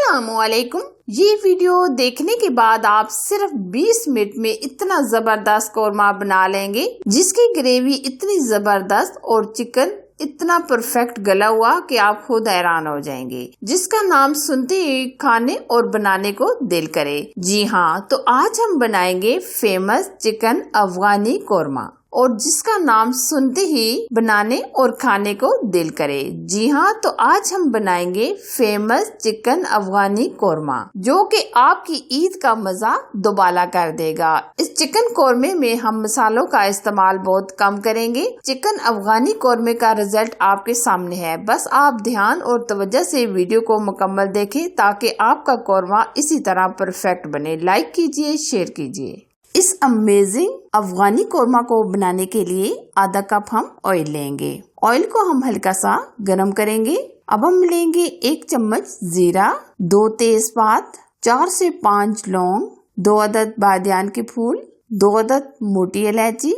अस्सलामुअलैकुम। ये वीडियो देखने के बाद आप सिर्फ 20 मिनट में इतना जबरदस्त कौरमा बना लेंगे जिसकी ग्रेवी इतनी जबरदस्त और चिकन इतना परफेक्ट गला हुआ कि आप खुद हैरान हो जाएंगे, जिसका नाम सुनते ही खाने और बनाने को दिल करे। जी हाँ, तो आज हम बनाएंगे फेमस चिकन अफगानी कौरमा और जिसका नाम सुनते ही बनाने और खाने को दिल करे। जी हाँ, तो आज हम बनाएंगे फेमस चिकन अफगानी कौरमा जो कि आपकी ईद का मजा दोबाला कर देगा। इस चिकन कौरमे में हम मसालों का इस्तेमाल बहुत कम करेंगे। चिकन अफगानी कौरमे का रिजल्ट आपके सामने है, बस आप ध्यान और तवज्जो से वीडियो को मुकम्मल देखें ताकि आपका कौरमा इसी तरह परफेक्ट बने। लाइक कीजिए, शेयर कीजिए। इस अमेजिंग अफगानी कौरमा को बनाने के लिए आधा कप हम ऑयल लेंगे। ऑयल को हम हल्का सा गरम करेंगे। अब हम लेंगे 1 चम्मच जीरा, 2 तेजपात, 4 से 5 लौंग, 2 अदद बादियान के फूल, 2 अदद मोटी इलायची,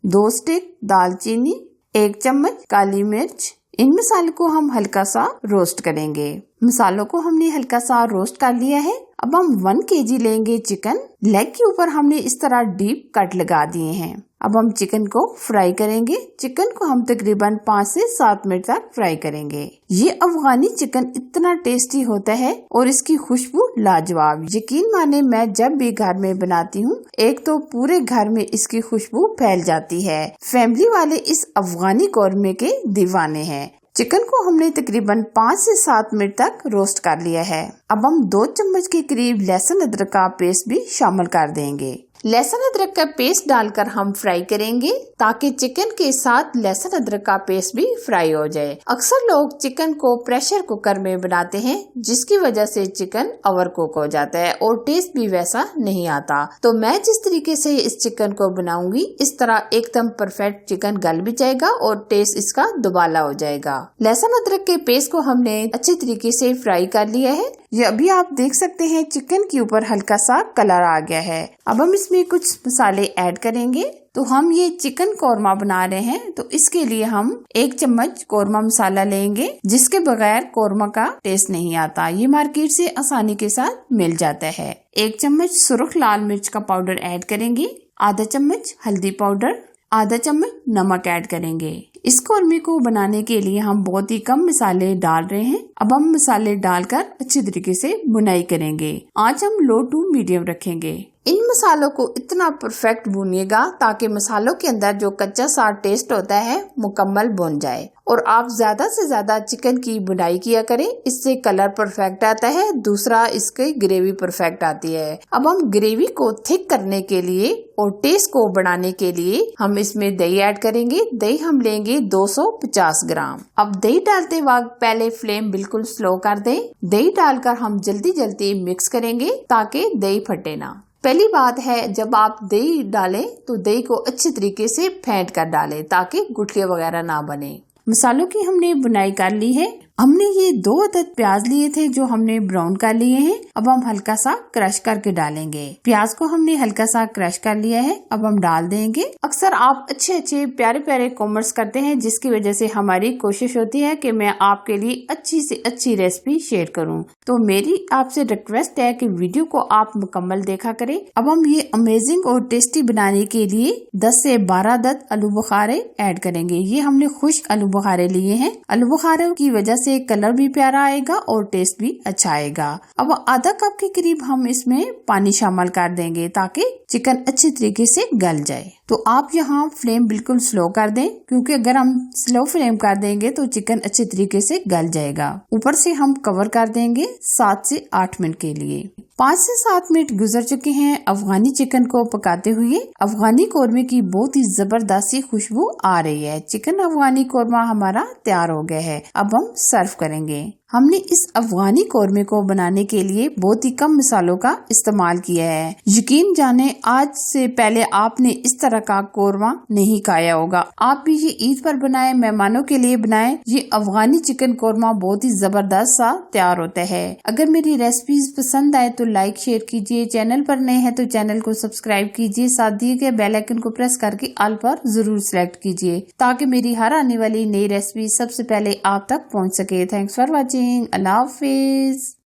2 स्टिक दालचीनी, 1 चम्मच काली मिर्च। इन मसालों को हम हल्का सा रोस्ट करेंगे। मसालों को हमने हल्का सा रोस्ट कर लिया है। अब हम 1 kg लेंगे चिकन। लेग के ऊपर हमने इस तरह डीप कट लगा दिए हैं। अब हम चिकन को फ्राई करेंगे। चिकन को हम तकरीबन 5 से 7 मिनट तक फ्राई करेंगे। ये अफगानी चिकन इतना टेस्टी होता है और इसकी खुशबू लाजवाब। यकीन माने, मैं जब भी घर में बनाती हूँ एक तो पूरे घर में इसकी खुशबू फैल जाती है। फैमिली वाले इस अफगानी कौरमे के दीवाने हैं। चिकन को हमने तकरीबन 5 से 7 मिनट तक रोस्ट कर लिया है। अब हम 2 चम्मच के करीब लहसुन अदरक का पेस्ट भी शामिल कर देंगे। लहसुन अदरक का पेस्ट डालकर हम फ्राई करेंगे ताकि चिकन के साथ लहसुन अदरक का पेस्ट भी फ्राई हो जाए। अक्सर लोग चिकन को प्रेशर कुकर में बनाते हैं जिसकी वजह से चिकन ओवर कुक हो जाता है और टेस्ट भी वैसा नहीं आता। तो मैं जिस तरीके से इस चिकन को बनाऊंगी इस तरह एकदम परफेक्ट चिकन गल भी जाएगा और टेस्ट इसका दुबाला हो जाएगा। लहसुन अदरक के पेस्ट को हमने अच्छे तरीके से फ्राई कर लिया है। ये अभी आप देख सकते हैं चिकन के ऊपर हल्का सा कलर आ गया है। अब हम इसमें कुछ मसाले ऐड करेंगे। तो हम ये चिकन कौरमा बना रहे हैं तो इसके लिए हम 1 चम्मच कौरमा मसाला लेंगे जिसके बगैर कौरमा का टेस्ट नहीं आता। ये मार्केट से आसानी के साथ मिल जाता है। 1 चम्मच सुर्ख लाल मिर्च का पाउडर ऐड करेंगे। आधा चम्मच हल्दी पाउडर, आधा चम्मच नमक ऐड करेंगे। इस कौरमे को बनाने के लिए हम बहुत ही कम मसाले डाल रहे हैं। अब हम मसाले डालकर अच्छी तरीके से भुनाई करेंगे। आंच हम लो टू मीडियम रखेंगे। इन मसालों को इतना परफेक्ट भूनिएगा ताकि मसालों के अंदर जो कच्चा सा टेस्ट होता है मुकम्मल भुन जाए। और आप ज्यादा से ज्यादा चिकन की भुनाई किया करें, इससे कलर परफेक्ट आता है। दूसरा, इसकी ग्रेवी परफेक्ट आती है। अब हम ग्रेवी को थिक करने के लिए और टेस्ट को बढ़ाने के लिए हम इसमें दही ऐड करेंगे। दही हम लेंगे 250 ग्राम। अब दही डालते वक्त पहले फ्लेम बिल्कुल स्लो कर दें। दही डालकर हम जल्दी जल्दी मिक्स करेंगे ताकि दही फटे ना। पहली बात है, जब आप दही डालें तो दही को अच्छे तरीके से फेंट कर डालें ताकि गुठलियां वगैरह ना बने। मसालों की हमने बुनाई कर ली है। हमने ये 2 अदद प्याज लिए थे जो हमने ब्राउन कर लिए हैं। अब हम हल्का सा क्रश करके डालेंगे। प्याज को हमने हल्का सा क्रश कर लिया है। अब हम डाल देंगे। अक्सर आप अच्छे प्यारे प्यारे कॉमेंट्स करते हैं जिसकी वजह से हमारी कोशिश होती है कि मैं आपके लिए अच्छी से अच्छी रेसिपी शेयर करूं। तो मेरी आपसे रिक्वेस्ट है कि वीडियो को आप मुकम्मल देखा करें। अब हम ये अमेजिंग और टेस्टी बनाने के लिए 10 से 12 अदद आलू बुखारे ऐड करेंगे। ये हमने खुश्क आलू बुखारे लिए हैं। आलू बुखारे की वजह से कलर भी प्यारा आएगा और टेस्ट भी अच्छा आएगा। अब आधा कप के करीब हम इसमें पानी शामिल कर देंगे ताकि चिकन अच्छी तरीके से गल जाए। तो आप यहाँ फ्लेम बिल्कुल स्लो कर दें क्योंकि अगर हम स्लो फ्लेम कर देंगे तो चिकन अच्छे तरीके से गल जाएगा। ऊपर से हम कवर कर देंगे 7 से 8 मिनट के लिए। 5 से 7 मिनट गुजर चुके हैं अफगानी चिकन को पकाते हुए। अफगानी कौरमे की बहुत ही जबरदस्त खुशबू आ रही है। चिकन अफगानी कौरमा हमारा तैयार हो गया है। अब हम सर्व करेंगे। हमने इस अफगानी कौरमे को बनाने के लिए बहुत ही कम मसालों का इस्तेमाल किया है। यकीन जाने आज से पहले आपने इस तरह का कौरमा नहीं खाया होगा। आप भी ये ईद पर बनाए, मेहमानों के लिए बनाए। ये अफगानी चिकन कौरमा बहुत ही जबरदस्त सा तैयार होता है। अगर मेरी रेसिपीज पसंद आए तो लाइक शेयर कीजिए। चैनल पर नए हैं तो चैनल को सब्सक्राइब कीजिए। साथ दिए गए बेल आइकन को प्रेस करके ऑल पर जरूर सिलेक्ट कीजिए ताकि मेरी हर आने वाली नई रेसिपी सबसे पहले आप तक पहुँच सके। Thanks for watching. Allah Hafiz.